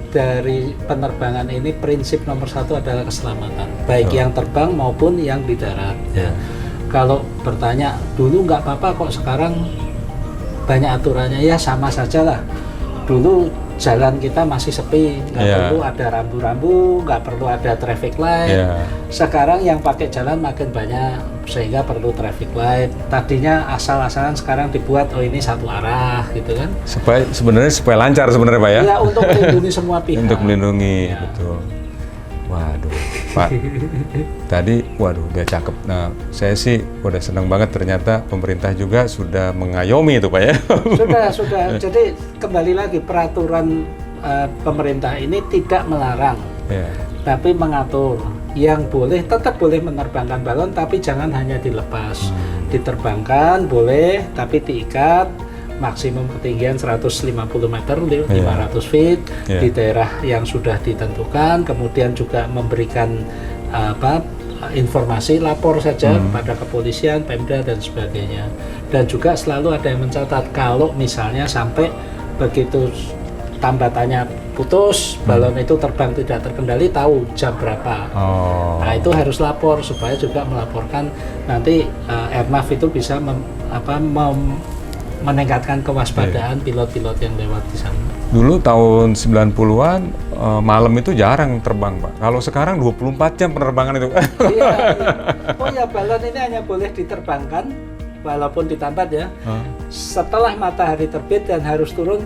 dari penerbangan ini prinsip nomor satu adalah keselamatan, baik yang terbang maupun yang di darat. Ya. Kalau bertanya dulu nggak apa-apa kok sekarang banyak aturannya, ya sama saja lah. Dulu jalan kita masih sepi, nggak perlu ada rambu-rambu, nggak perlu ada traffic light. Sekarang yang pakai jalan makin banyak, sehingga perlu traffic light. Tadinya asal-asalan, sekarang dibuat ini satu arah gitu kan. Sebenarnya supaya lancar sebenarnya Pak ya. Ya, untuk melindungi semua pihak. Untuk melindungi, betul. Waduh, Pak. Tadi, udah cakep. Nah, saya sih udah senang banget ternyata pemerintah juga sudah mengayomi itu Pak ya. Sudah. Jadi kembali lagi peraturan pemerintah ini tidak melarang, tapi mengatur. Yang boleh tetap boleh menerbangkan balon, tapi jangan hanya dilepas. Diterbangkan boleh, tapi diikat. Maksimum ketinggian 150 meter, 500 feet di daerah yang sudah ditentukan. Kemudian juga memberikan informasi, lapor saja pada kepolisian, Pemda dan sebagainya. Dan juga selalu ada yang mencatat kalau misalnya sampai begitu tambatannya putus, balon itu terbang tidak terkendali, tahu jam berapa. Nah, itu harus lapor supaya juga melaporkan nanti Airnav itu bisa meningkatkan kewaspadaan pilot-pilot yang lewat di sana. Dulu tahun 90-an malam itu jarang terbang Pak. Kalau sekarang 24 jam penerbangan itu. Iya. Oh ya, balon ini hanya boleh diterbangkan walaupun di tempat ya. Setelah matahari terbit dan harus turun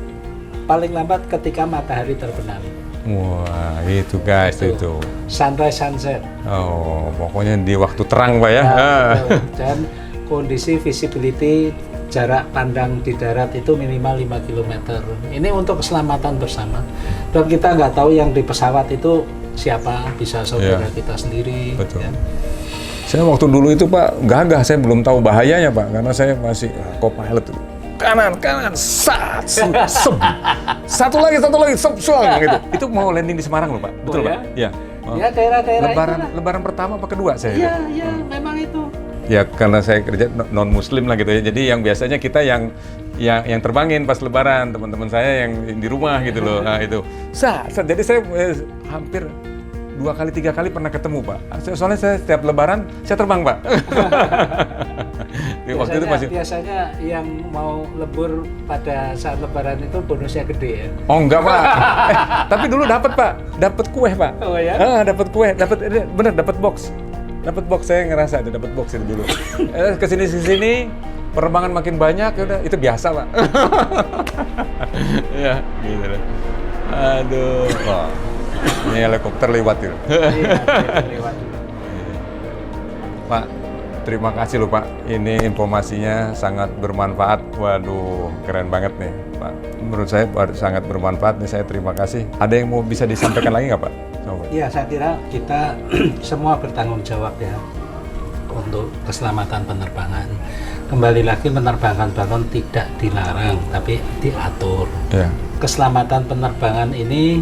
paling lambat ketika matahari terbenam. Wah, itu guys itu. Sunrise sunset. Oh, pokoknya di waktu terang Pak ya. Dan kondisi visibility jarak pandang di darat itu minimal 5 km. Ini untuk keselamatan bersama. Dan kita nggak tahu yang di pesawat itu siapa, bisa saudara kita sendiri. Betul. Ya. Saya waktu dulu itu Pak gagah, saya belum tahu bahayanya Pak, karena saya masih co-pilot. Kanan, sat, satu lagi, sep, gitu. Itu mau landing di Semarang loh Pak, betul Pak? Ya. Ya, daerah-daerah Lebaran pertama apa kedua saya? Iya, memang itu. Ya karena saya kerja non muslim lah gitu ya, jadi yang biasanya kita yang terbangin pas lebaran, teman-teman saya yang di rumah gitu loh. Nah itu jadi saya hampir 2 kali 3 kali pernah ketemu Pak. Soalnya saya setiap lebaran saya terbang Pak. Biasanya yang mau lebur pada saat lebaran itu bonusnya gede ya? Oh enggak Pak, tapi dulu dapat Pak, dapat kue Pak. Oh ya? Dapat kue, dapat box. Dapat box, saya ngerasa ada dapat box itu dulu. Kesini penerbangan makin banyak, udah itu biasa Pak. Ya, gitu deh. Aduh, wah. Ini helikopter lewat itu. Iya, lewat. Pak, terima kasih loh Pak. Ini informasinya sangat bermanfaat. Waduh, keren banget nih Pak. Menurut saya sangat bermanfaat nih. Saya terima kasih. Ada yang mau bisa disampaikan lagi nggak Pak? Iya, saya kira kita semua bertanggung jawab ya untuk keselamatan penerbangan. Kembali lagi, menerbangkan balon tidak dilarang, tapi diatur. Keselamatan penerbangan ini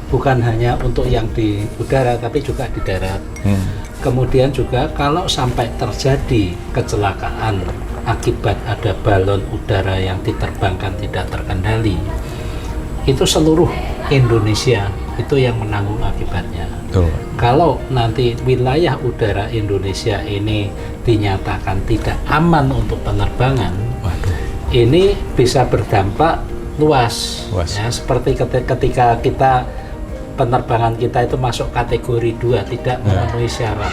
bukan hanya untuk yang di udara, tapi juga di darat. Kemudian juga kalau sampai terjadi kecelakaan akibat ada balon udara yang diterbangkan tidak terkendali, itu seluruh Indonesia itu yang menanggung akibatnya. Kalau nanti wilayah udara Indonesia ini dinyatakan tidak aman untuk penerbangan, ini bisa berdampak luas. Ya, seperti ketika kita penerbangan kita itu masuk kategori 2, tidak memenuhi syarat.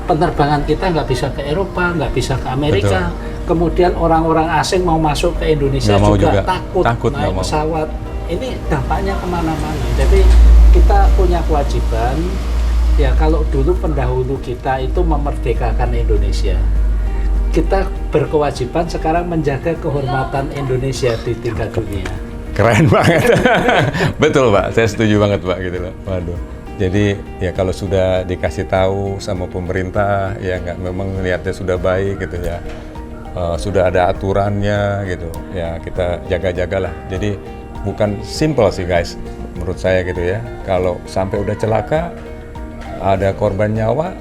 Penerbangan kita nggak bisa ke Eropa, nggak bisa ke Amerika. Kemudian orang-orang asing mau masuk ke Indonesia juga takut naik pesawat. Ini dampaknya kemana-mana. Jadi kita punya kewajiban, ya kalau dulu pendahulu kita itu memerdekakan Indonesia, kita berkewajiban sekarang menjaga kehormatan Indonesia di tingkat dunia. Keren banget. Betul Pak, saya setuju banget Pak gitu loh. Waduh. Jadi ya kalau sudah dikasih tahu sama pemerintah, ya nggak memang niatnya sudah baik gitu ya, sudah ada aturannya gitu, ya kita jaga-jagalah. Jadi bukan simple sih guys, menurut saya gitu ya. Kalau sampai udah celaka, ada korban nyawa,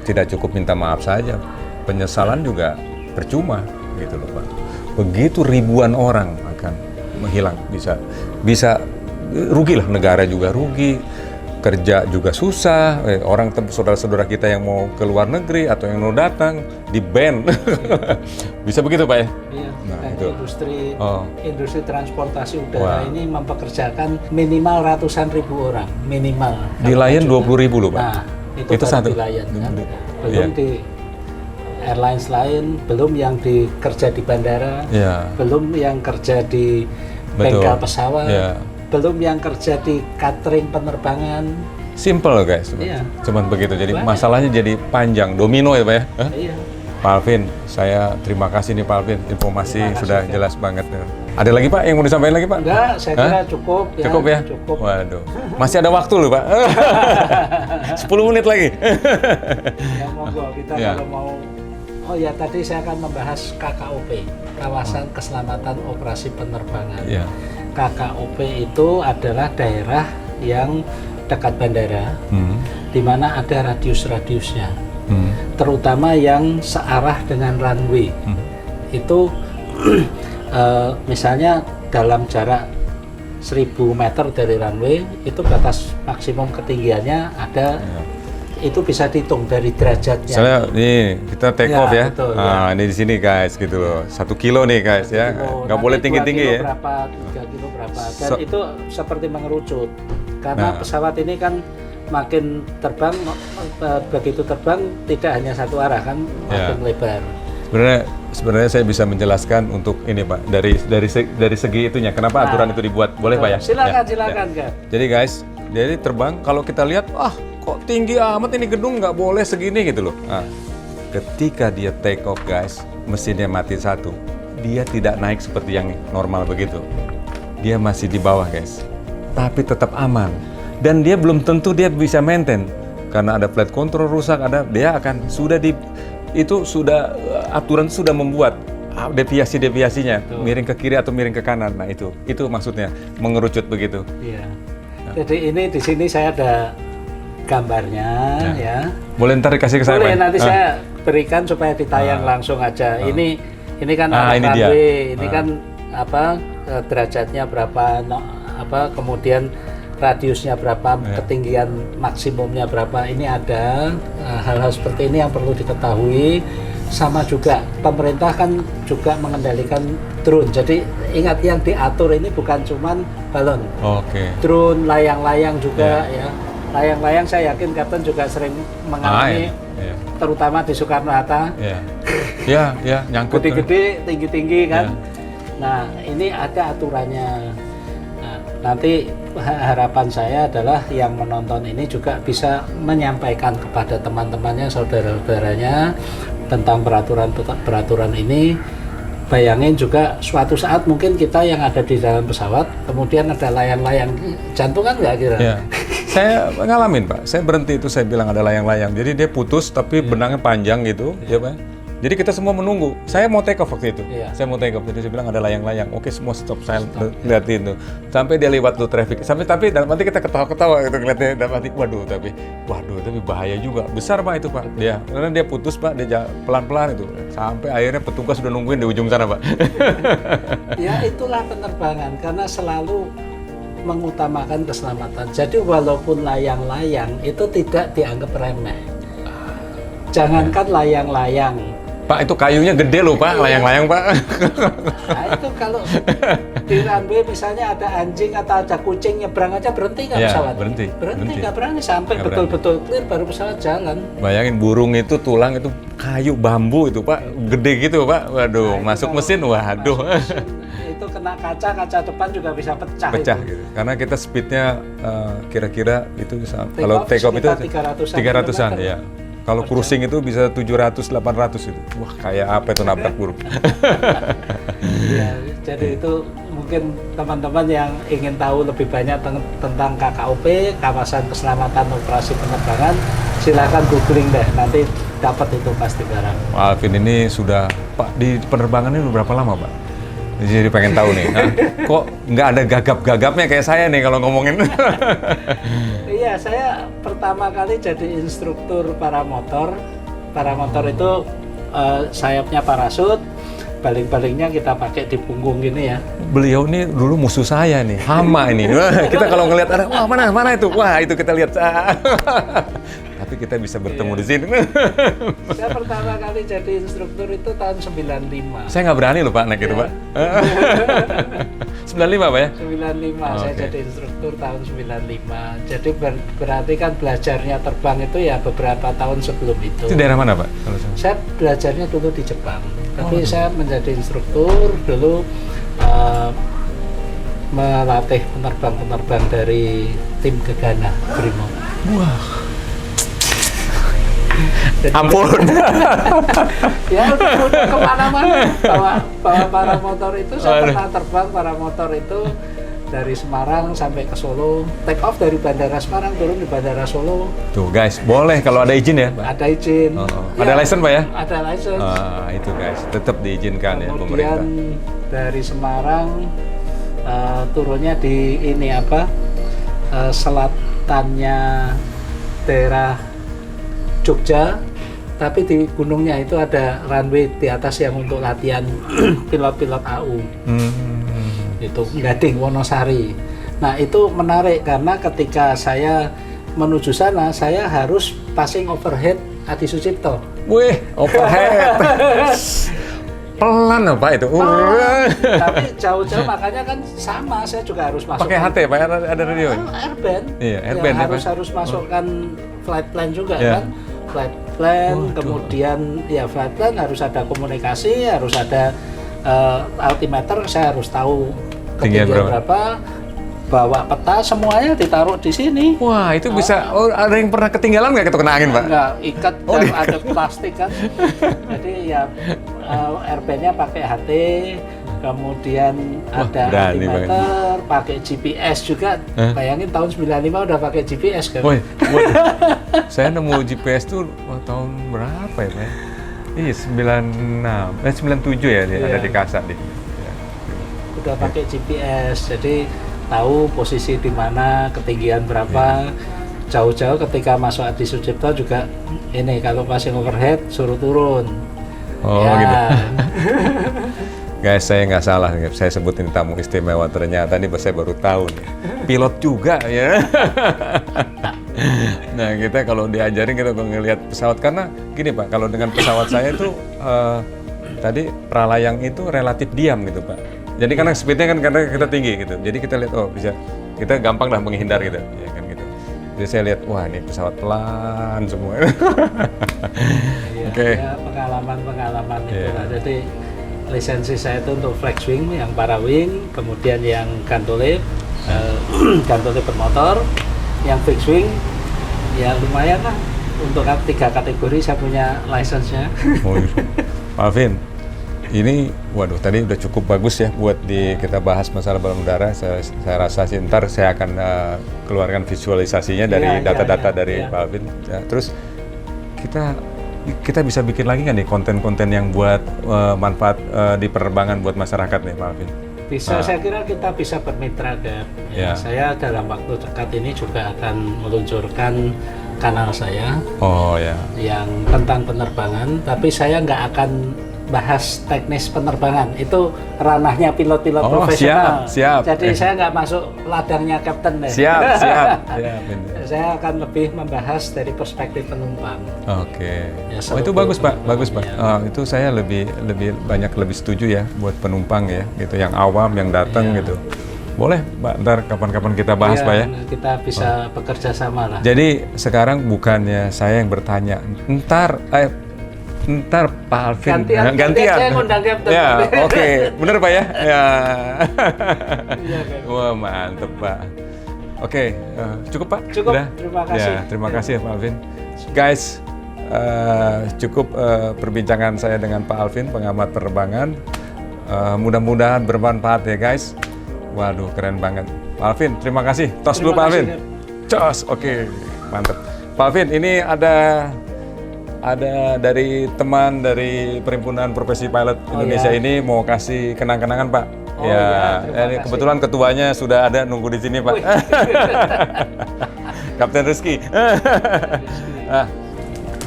tidak cukup minta maaf saja, penyesalan juga percuma gitu loh Pak. Begitu ribuan orang akan menghilang, bisa rugilah, negara juga rugi, kerja juga susah, orang saudara-saudara kita yang mau ke luar negeri atau yang mau datang di ban, bisa begitu Pak ya? Iya. Nah, Dan itu. industri transportasi udara ini mempekerjakan minimal ratusan ribu orang, minimal. Di Lion 20.000 loh Pak. Nah, itu baru satu. di Lion kan. Belum Iya. di airlines lain, belum yang kerja di bandara, belum yang kerja di bengkel pesawat, belum yang kerja di catering penerbangan. Simple loh guys, cuman begitu. Jadi masalahnya jadi panjang, domino ya Pak ya. Iya. Pak Alvin, saya terima kasih nih Pak Alvin, informasi sudah jelas banget. Ada lagi Pak yang mau disampaikan lagi Pak? Enggak, saya kira cukup ya. Cukup ya? Cukup. Waduh, masih ada waktu loh Pak. 10 menit lagi. Ya monggo kita kalau mau. Oh ya, tadi saya akan membahas KKOP, Kawasan Keselamatan Operasi Penerbangan. KKOP itu adalah daerah yang dekat bandara, di mana ada radius-radiusnya, terutama yang searah dengan runway. Itu misalnya dalam jarak 1000 meter dari runway, itu batas maksimum ketinggiannya ada. Itu bisa dihitung dari derajatnya. Misalnya nih kita take off ya. Betul, ini di sini guys gitu loh. 1 kilo nih guys ya. Nggak boleh tinggi-tinggi ya. Berapa, 3 kilo berapa. Dan itu seperti mengerucut. Karena pesawat ini kan makin terbang, begitu terbang tidak hanya satu arah kan, makin lebar. Sebenarnya saya bisa menjelaskan untuk ini Pak, dari segi itunya. Kenapa aturan itu dibuat? Boleh Pak ya? Silakan kan. Jadi guys, jadi terbang kalau kita lihat, kok tinggi amat ini gedung, nggak boleh segini gitu loh. Nah, ketika dia take off guys, mesinnya mati satu, dia tidak naik seperti yang normal begitu. Dia masih di bawah guys, tapi tetap aman. Dan dia belum tentu dia bisa maintain, karena ada flight control rusak, dia akan aturan sudah membuat deviasinya, miring ke kiri atau miring ke kanan. Nah itu maksudnya mengerucut begitu. Iya. Jadi ini di sini saya ada gambarnya ya. Boleh ntar dikasih ke saya? Boleh, nanti saya berikan supaya ditayang langsung aja. Ini kan runway, ini kan derajatnya berapa, kemudian radiusnya berapa, ketinggian maksimumnya berapa. Ini ada hal-hal seperti ini yang perlu diketahui. Sama juga pemerintah kan juga mengendalikan drone. Jadi ingat, yang diatur ini bukan cuman balon. Drone, layang-layang juga ya. Layang-layang saya yakin Kapten juga sering mengalami, terutama di Soekarno-Hatta. Nyangkut. Gede-gede, tinggi-tinggi kan. Nah, ini ada aturannya. Nah, nanti harapan saya adalah yang menonton ini juga bisa menyampaikan kepada teman-temannya, saudara-saudaranya tentang peraturan ini. Bayangin juga suatu saat mungkin kita yang ada di dalam pesawat, kemudian ada layang-layang, jantungan nggak kira? Saya ngalamin Pak, saya berhenti itu, saya bilang ada layang-layang. Jadi dia putus tapi benangnya panjang gitu, ya Pak. Jadi kita semua menunggu. Saya mau take off waktu itu. Saya mau take off. Jadi saya bilang ada layang-layang. Oke, semua stop, saya liatin tuh. Sampai dia lewat tuh traffic. Tapi dalam hati kita ketawa-ketawa gitu ngeliatnya. Dalam hati, waduh tapi bahaya juga. Besar Pak itu Pak. Karena dia putus Pak, dia pelan-pelan itu. Sampai akhirnya petugas sudah nungguin di ujung sana Pak. Ya itulah penerbangan, karena selalu mengutamakan keselamatan. Jadi walaupun layang-layang itu tidak dianggap remeh. Jangankan layang-layang. Pak, itu kayunya gede loh Pak, layang-layang Pak. Nah itu kalau di runway misalnya ada anjing atau ada kucing nyebrang aja, berhenti nggak pesawat? Berhenti nggak berani, sampai betul-betul clear baru pesawat jalan. Bayangin burung itu tulang itu kayu bambu itu Pak, gede gitu Pak. Waduh, masuk mesin, waduh. Itu kena kaca depan juga bisa pecah gitu. Karena kita speednya kira-kira itu kalau take off itu 300-an ya. Kalau cruising itu bisa 700-800 itu. Wah, kayak apa itu nabrak burung. Ya, jadi itu mungkin teman-teman yang ingin tahu lebih banyak tentang KKOP, kawasan keselamatan operasi penerbangan, silakan googling deh, nanti dapat itu pasti barang. Pak Alvin ini sudah, Pak, di penerbangan ini berapa lama, Pak? Jadi pengen tahu nih, kok nggak ada gagap-gagapnya kayak saya nih kalau ngomongin. Iya, saya pertama kali jadi instruktur paramotor. Paramotor itu sayapnya parasut, baling-balingnya kita pakai di punggung gini ya. Beliau ini dulu musuh saya nih, hama ini. Wah, kita kalau ngelihat ada, wah mana itu, wah itu kita lihat. Tapi kita bisa bertemu di sini. Saya pertama kali jadi instruktur itu tahun 95. Saya nggak berani loh Pak naik itu Pak. 95 Pak ya? 95, saya jadi instruktur tahun 95. Jadi berarti kan belajarnya terbang itu ya beberapa tahun sebelum itu. Itu daerah mana Pak? Saya belajarnya dulu di Jepang. Tapi saya menjadi instruktur dulu melatih penerbang-penerbang dari tim Gegana Brimob. Wah. Jadi, ampun. Ya udah kemana-mana bawa paramotor itu. Saya pernah terbang paramotor itu dari Semarang sampai ke Solo, take off dari Bandara Semarang, turun di Bandara Solo. Tuh guys, boleh kalau ada izin ya Pak? Ada izin. Ya, ada license Pak ya? Ada license. Itu guys, tetap diizinkan ya pemerintah. Kemudian dari Semarang turunnya di ini apa, selatannya daerah Jogja, tapi di gunungnya itu ada runway di atas yang untuk latihan pilot-pilot AU. Itu Gading, Wonosari. Nah itu menarik karena ketika saya menuju sana, saya harus passing overhead Adi Sucipto. Wih, overhead. Pelan Pak itu. Tapi jauh-jauh makanya kan sama, saya juga harus masuk. Pakai HT Pak, ada radio. Airband. Iya, airband ya, ya, harus masukkan flight plan juga yeah. kan. Flight plan, kemudian ya flight plan harus ada komunikasi, harus ada altimeter, saya harus tahu ketinggian berapa, bawa peta, semuanya ditaruh di sini. Wah, itu bisa. Oh, ada yang pernah ketinggalan nggak gitu kena angin Pak? Enggak, ikat dan ada plastik kan. Jadi ya airbandnya pakai HT, kemudian ada altimeter, pakai GPS juga. Bayangin tahun 95 udah pakai GPS kan. Woi, saya nemu GPS tuh tahun berapa ya Pak? Iya, 97 ya dia ada di Kasat deh. Ya. Udah pakai GPS, jadi tahu posisi di mana, ketinggian berapa. Jauh-jauh ketika masuk Adi Sucipto juga ini kalau passing overhead suruh turun. Oh ya. Gitu. Guys, saya nggak salah, saya sebutin tamu istimewa, ternyata nih saya baru tahu nih. Pilot juga ya. Nah kita kalau diajarin kita ngelihat pesawat, karena gini Pak, kalau dengan pesawat saya itu tadi pralayang itu relatif diam gitu Pak. Jadi karena speednya kan karena kita tinggi gitu, jadi kita lihat oh bisa, kita gampang dah menghindar gitu, ya kan gitu. Jadi saya lihat wah ini pesawat pelan semua. Oke. Ya, pengalaman itu lah. Jadi lisensi saya itu untuk flex wing yang para wing, kemudian yang gantole bermotor, yang fixed wing ya lumayan lah untuk 3 kategori saya punya lisensinya. Pak Alvin, ini waduh tadi udah cukup bagus ya buat kita bahas masalah balon udara. Saya rasa sih ntar saya akan keluarkan visualisasinya dari data-data dari Pak Alvin. Ya, terus kita bisa bikin lagi nggak nih konten-konten yang buat manfaat di penerbangan buat masyarakat nih Pak Alvin? Bisa, saya kira kita bisa bermitra kan. Ya, saya dalam waktu dekat ini juga akan meluncurkan kanal saya. Oh ya. Yang tentang penerbangan, tapi saya nggak akan bahas teknis penerbangan, itu ranahnya pilot-pilot profesional. Siap. Jadi saya nggak masuk ladangnya kapten deh. Siap. Saya akan lebih membahas dari perspektif penumpang. Oke. Ya, itu bagus Pak, bagus Pak. Itu saya lebih setuju ya buat penumpang ya, gitu, yang awam yang datang gitu. Boleh Pak, ntar kapan-kapan kita bahas Pak ya. Kita bisa bekerja sama lah. Jadi sekarang bukannya saya yang bertanya, ntar Pak Alvin gantian. Saya ngundang kapten. Ya, oke. Bener Pak ya? Ya. Wah, mantep Pak. Oke, cukup Pak? Cukup, terima kasih. Ya, terima kasih Pak Alvin. Guys, cukup perbincangan saya dengan Pak Alvin, pengamat penerbangan. Mudah-mudahan bermanfaat ya guys. Waduh, keren banget. Pak Alvin, terima kasih. Tos dulu Pak Alvin. Cos, oke, mantap. Pak Alvin, ini ada dari teman dari Perhimpunan Profesi Pilot Indonesia ini mau kasih kenang-kenangan Pak. Ini kebetulan ketuanya sudah ada nunggu di sini Pak. Kapten Rizky.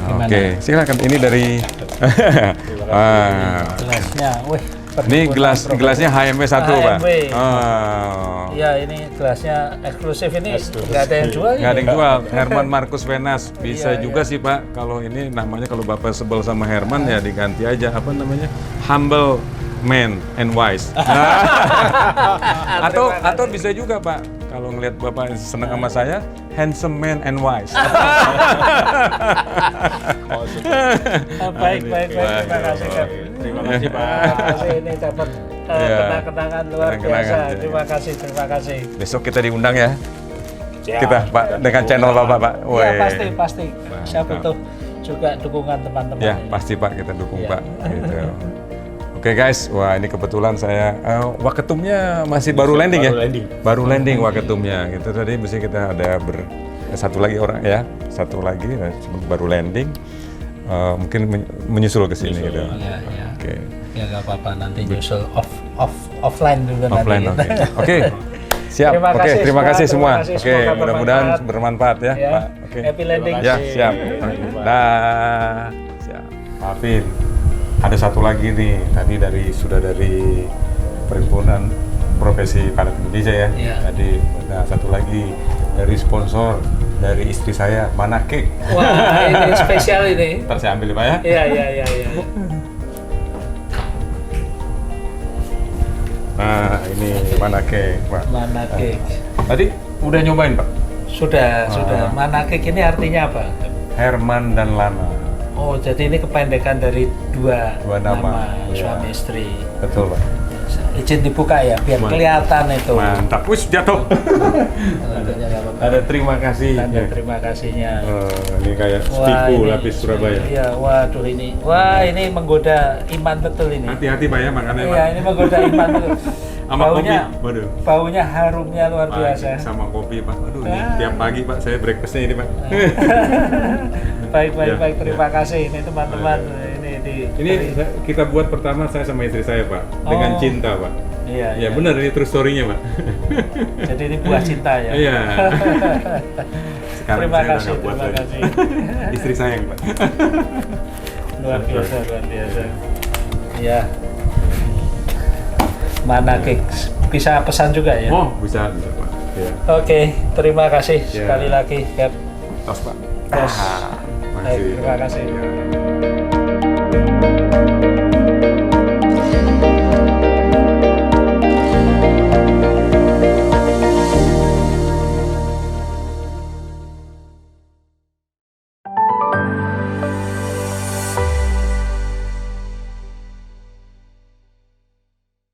Oke, silakan. Ini dari gelasnya. Ini gelasnya HMW 1 Pak. Iya, ini gelasnya eksklusif, ini nggak ada yang jual. Nggak ada yang jual. Herman Marcus Venas. Bisa juga sih Pak. Kalau ini namanya, kalau Bapak sebel sama Herman ya diganti aja apa namanya, Humble Man and Wise. Atau bisa juga Pak, kalau ngelihat Bapak senang sama saya, Handsome Man and Wise. Baik, terima kasih Kak. Terima kasih Pak. Ini dapat kenang-kenangan luar biasa. Terima kasih. Besok kita diundang ya. Siap. Kita Pak dengan channel Bapak Pak. Ya pasti. Saya butuh juga dukungan teman-teman. Ya pasti Pak, kita dukung Pak. Gitu. Oke guys, wah ini kebetulan saya waketumnya masih baru landing ya. Baru landing waketumnya. Gitu tadi mesti kita ada satu lagi orang ya, satu lagi baru landing. Mungkin menyusul ke sini gitu. Iya. Oke. Ya nggak apa-apa, nanti nyusul offline dulu Offline, nanti. Oke. Siap. Terima kasih semua. Oke, Semoga mudah-mudahan bermanfaat ya, Pak. Oke. Happy landing. Ya, siap. Siap. Pak Alvin, ada satu lagi nih. Tadi sudah dari Perhimpunan Profesi Pilot Indonesia ya. Iya. Tadi ada satu lagi dari sponsor dari istri saya, Manake. Wah, ini spesial ini. Ntar saya ambil Pak ya. Iya. Nah, ini Manake, Pak. Manake. Tadi udah nyobain Pak? Sudah. Manake ini artinya apa? Herman dan Lana. Oh, jadi ini kependekan dari dua nama suami Iya. istri. Betul Pak. Izin dibuka ya, biar kelihatan itu. Mantap, wis jatuh. Tentunya nggak apa-apa. Ada terima kasih. Tanda terima kasihnya. Ini kayak stiku lapis Surabaya. Iya, waduh ini. Wah, ini menggoda iman betul ini. Hati-hati Pak ya makannya Pak. Iya, ini menggoda iman betul. Sama kopi, waduh. Baunya harumnya luar biasa. Sama kopi Pak. Aduh, ini tiap pagi Pak saya breakfastnya ini Pak. Baik. Terima kasih ini teman-teman. Ini kita buat pertama saya sama istri saya Pak, dengan cinta Pak. Iya. Ya benar, ini true story-nya Pak. Jadi ini buah cinta ya. Iya. Sekarang Terima saya kasih. udah nggak buat lagi. Istri sayang Pak. Luar biasa. Iya. Manake bisa pesan juga ya. Oh, bisa Pak. Ya. Oke, terima kasih Ya. sekali lagi, Cap. Tos Pak. Tos. Makasih. Baik, terima kasih. Ya.